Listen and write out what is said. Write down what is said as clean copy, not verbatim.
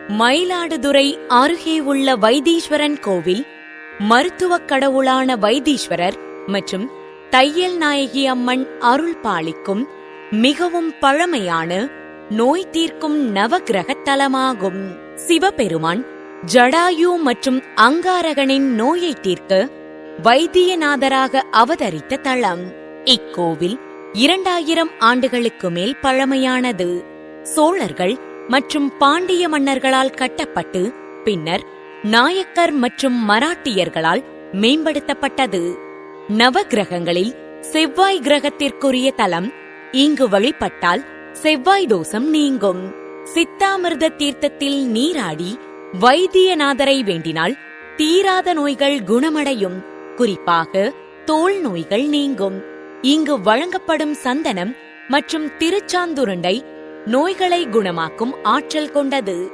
மயிலாடுதுறை அருகே உள்ள வைத்தீஸ்வரன் கோவில் மருத்துவக் கடவுளான வைத்தீஸ்வரர் மற்றும் தையல் நாயகி அம்மன் அருள் பாலிக்கும் மிகவும் பழமையான நோய் தீர்க்கும் நவக்கிரக தலமாகும். சிவபெருமான் ஜடாயு மற்றும் அங்காரகனின் நோயை தீர்க்க வைத்தியநாதராக அவதரித்த தலம். இக்கோவில் 2000 ஆண்டுகளுக்கு மேல் பழமையானது. சோழர்கள் மற்றும் பாண்டிய மன்னர்களால் கட்டப்பட்டு பின்னர் நாயக்கர் மற்றும் மராட்டியர்களால் மேம்படுத்தப்பட்டது. நவக்கிரகங்களில் செவ்வாய் கிரகத்திற்குரிய தலம். இங்கு வழிபட்டால் செவ்வாய் தோஷம் நீங்கும். சித்தாமிர்த தீர்த்தத்தில் நீராடி வைத்தியநாதரை வேண்டினால் தீராத நோய்கள் குணமடையும். குறிப்பாக தோல் நோய்கள் நீங்கும். இங்கு வழங்கப்படும் சந்தனம் மற்றும் திருச்சாந்துருண்டை நோய்களை குணமாக்கும் ஆற்றல் கொண்டது.